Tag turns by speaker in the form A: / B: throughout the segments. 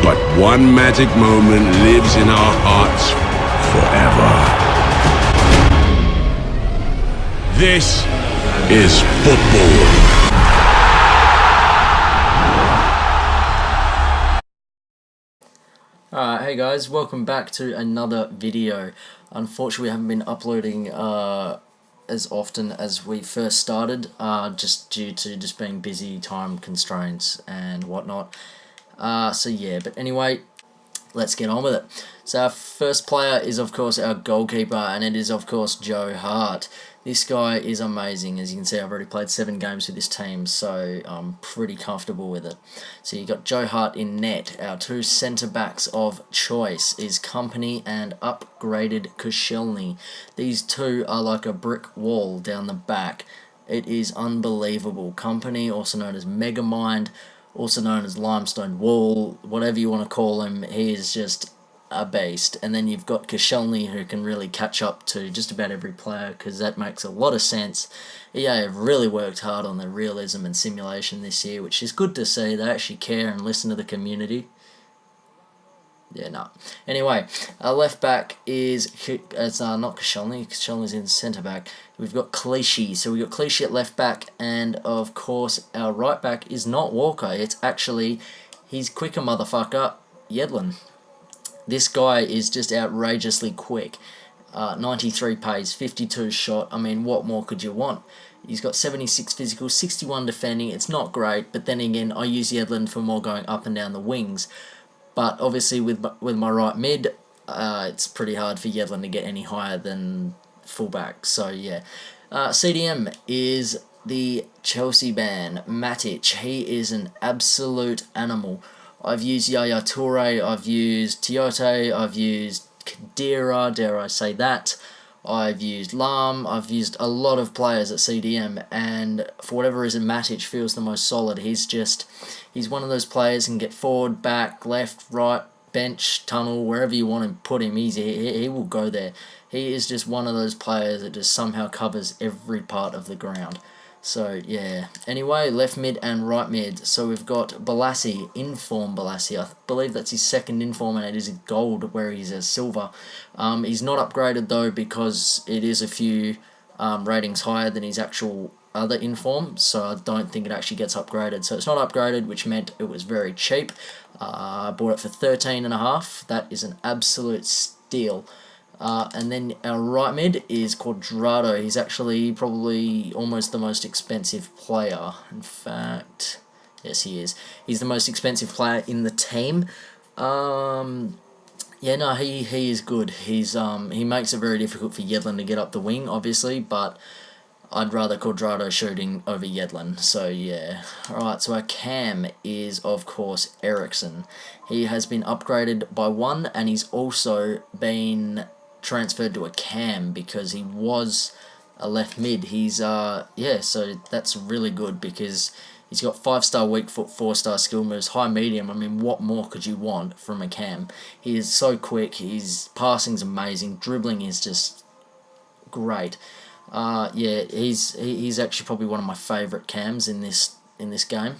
A: But one magic moment lives in our hearts forever. This is football.
B: Alright, hey guys, welcome back to another video. Unfortunately, we haven't been uploading as often as we first started, just due to just being busy, time constraints and whatnot. So yeah, but anyway, let's get on with it. So our first player is of course our goalkeeper, and it is of course Joe Hart. This guy is amazing. As you can see, I've already played 7 games with this team, so I'm pretty comfortable with it. So you got Joe Hart in net. Our 2 centre backs of choice is Company and upgraded Koscielny. These 2 are like a brick wall down the back. It is unbelievable. Company, also known as Megamind, also known as Limestone Wall, whatever you want to call him, he is just a beast. And then you've got Koscielny, who can really catch up to just about every player, because that makes a lot of sense. EA have really worked hard on the realism and simulation this year, which is good to see. They actually care and listen to the community. Yeah, no. Anyway, our left back is not Koscielny. Koscielny's in centre back. We've got Clichy. So we've got Clichy at left back, and of course our right back is not Walker. It's actually his quicker motherfucker, Yedlin. This guy is just outrageously quick. 93 pace, 52 shot. I mean, what more could you want? He's got 76 physical, 61 defending. It's not great, but then again, I use Yedlin for more going up and down the wings. But obviously with my right mid, it's pretty hard for Yedlin to get any higher than fullback. So yeah, CDM is the Chelsea man, Matic. He is an absolute animal. I've used Yaya Toure, I've used Tiote, I've used Kadira, dare I say that. I've used Lam, I've used a lot of players at CDM, and for whatever reason Matic feels the most solid. He's one of those players who can get forward, back, left, right, bench, tunnel, wherever you want to put him, he will go there. He is just one of those players that just somehow covers every part of the ground. So yeah, anyway, left mid and right mid. So we've got Bolasie, inform Bolasie. I believe that's his second inform, and it is gold where he's a silver. He's not upgraded though, because it is a few ratings higher than his actual other inform, so I don't think it actually gets upgraded. So it's not upgraded, which meant it was very cheap. I bought it for 13.5. That is an absolute steal. And then our right mid is Quadrado. He's actually probably almost the most expensive player. In fact, yes, he is. He's the most expensive player in the team. Yeah, no, he is good. He makes it very difficult for Yedlin to get up the wing, obviously, but I'd rather Quadrado shooting over Yedlin. So yeah. Alright, so our cam is of course Ericsson. He has been upgraded by 1, and he's also been transferred to a cam because he was a left mid. He's yeah, so that's really good because he's got 5-star weak foot, 4-star skill moves, high medium. I mean, what more could you want from a cam? He is so quick, his passing's amazing, dribbling is just great. Yeah, he's actually probably one of my favourite cams in this game.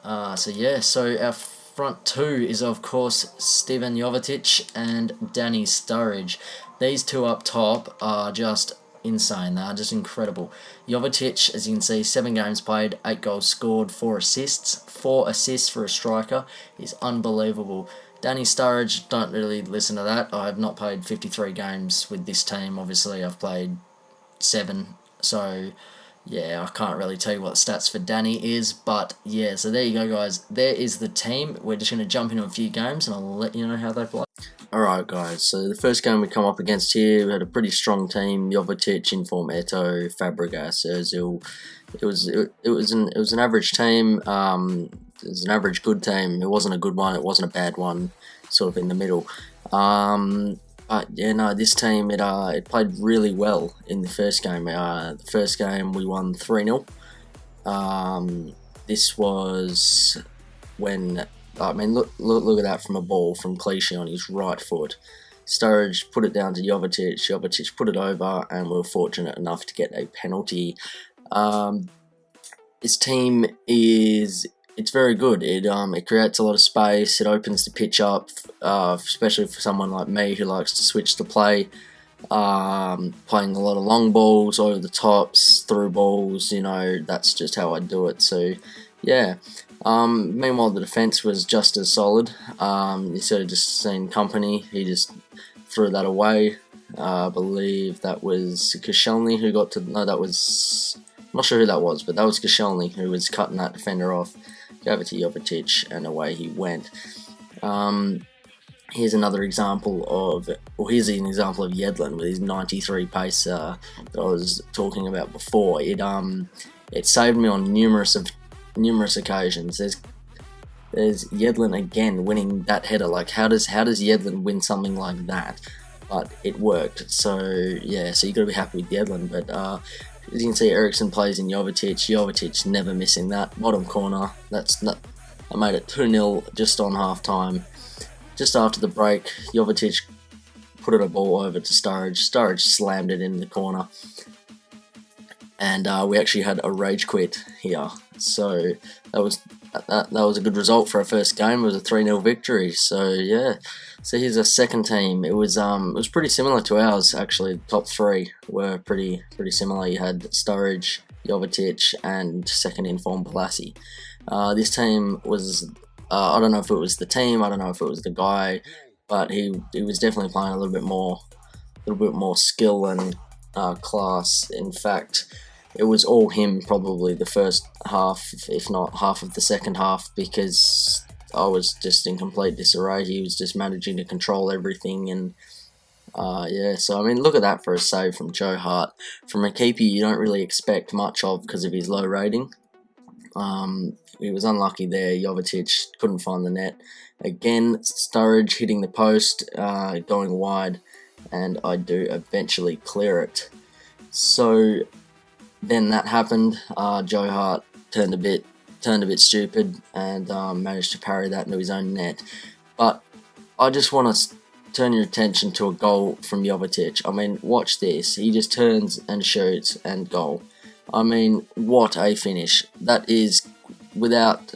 B: So yeah, so our front 2 is of course Stevan Jovetic and Danny Sturridge. These 2 up top are just insane. They are just incredible. Jovetic, as you can see, 7 games played, 8 goals scored, 4 assists. 4 assists for a striker is unbelievable. Danny Sturridge, don't really listen to that. I have not played 53 games with this team. Obviously, I've played 7. So yeah, I can't really tell you what the stats for Danny is, but yeah, so there you go guys. There is the team. We're just going to jump into a few games and I'll let you know how they play. Alright guys, so the first game we come up against here, we had a pretty strong team. Jovetic, Inform, Eto, Fabregas, Ozil. It was an average team. It was an average good team. It wasn't a good one, it wasn't a bad one, sort of in the middle. But yeah, no, this team, it played really well in the first game. The first game we won 3-0. This was when, I mean, look at that from a ball from Clichy on his right foot. Sturridge put it down to Jovetic. Jovetic put it over, and we were fortunate enough to get a penalty. This team is it's very good. It creates a lot of space. It opens the pitch up, especially for someone like me who likes to switch the play. Playing a lot of long balls, over the tops, through balls, that's just how I do it. So, yeah. Meanwhile, the defence was just as solid. You sort of just seen Company, he just threw that away. I believe that was Koscielny who got to, no, that was, I'm not sure who that was, but that was Koscielny who was cutting that defender off, gave it to Jovetic, and away he went. Here's another example of, here's an example of Yedlin with his 93 pace that I was talking about before. It saved me on numerous occasions. There's Yedlin again winning that header. Like, how does Yedlin win something like that? But it worked. So yeah, so you got to be happy with Yedlin. But as you can see, Eriksson plays in Jovetic. Jovetic never missing that bottom corner. I made it 2-0 just on half time. Just after the break, Jovetic put a ball over to Sturridge. Sturridge slammed it in the corner. And we actually had a rage quit here. So that was a good result for our first game. It was a 3-0 victory. So yeah. So here's our second team. It was pretty similar to ours actually. The top three were pretty similar. You had Sturridge, Jovetic, and second in form Bolasie. This team was, I don't know if it was the team, I don't know if it was the guy, but he was definitely playing a little bit more skill and class. In fact, it was all him probably the first half, if not half of the second half, because I was just in complete disarray. He was just managing to control everything, and yeah, so I mean, look at that for a save from Joe Hart. From a keeper you don't really expect much of because of his low rating. He was unlucky there. Jovetic couldn't find the net. Again, Sturridge hitting the post, going wide, and I do eventually clear it. So then that happened. Joe Hart turned a bit stupid and managed to parry that into his own net. But I just want to turn your attention to a goal from Jovetic. I mean, watch this. He just turns and shoots and goal. I mean, what a finish. That is without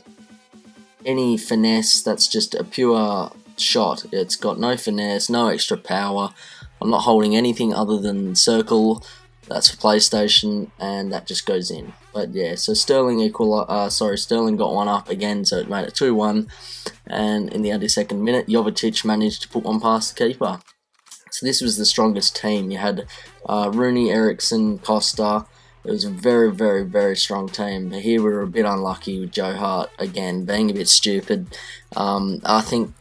B: any finesse. That's just a pure shot. It's got no finesse, no extra power. I'm not holding anything other than circle. That's for PlayStation, and that just goes in. But yeah, so Sterling got one up again, so it made it 2-1. And in the 82nd minute, Jovetic managed to put one past the keeper. So this was the strongest team. You had Rooney, Eriksson, Costa. It was a very, very, very strong team. But here we were a bit unlucky with Joe Hart, again, being a bit stupid. I think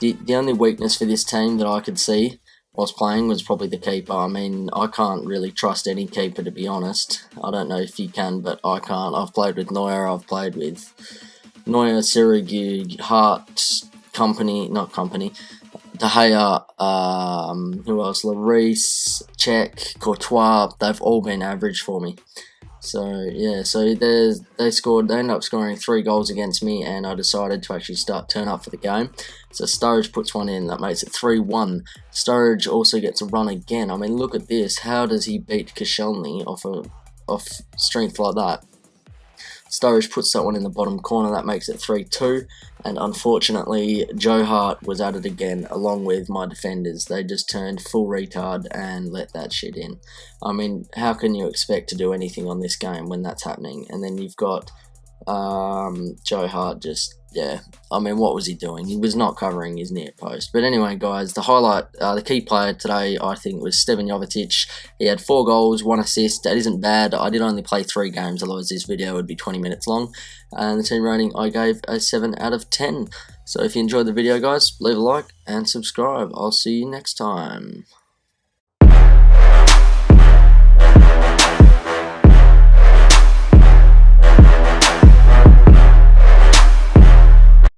B: the only weakness for this team that I could see whilst playing was probably the keeper. I mean, I can't really trust any keeper, to be honest. I don't know if you can, but I can't. I've played with Neuer, I've played with Neuer, Sirigu, Hart, De Gea, who else? Lloris, Cech, Courtois. They've all been average for me. So yeah, so they ended up scoring 3 goals against me, and I decided to actually turn up for the game. So Sturridge puts one in, that makes it 3-1. Sturridge also gets a run again. I mean, look at this. How does he beat Koscielny off strength like that? Sturridge puts that one in the bottom corner, that makes it 3-2. And unfortunately, Joe Hart was at it again, along with my defenders. They just turned full retard and let that shit in. I mean, how can you expect to do anything on this game when that's happening? And then you've got Joe Hart just, yeah, I mean, what was he doing? He was not covering his near post. But anyway, guys, the highlight, the key player today, I think, was Stevan Jovetic. He had 4 goals, 1 assist. That isn't bad. I did only play 3 games, otherwise this video would be 20 minutes long. And the team rating, I gave a 7 out of 10. So if you enjoyed the video, guys, leave a like and subscribe. I'll see you next time.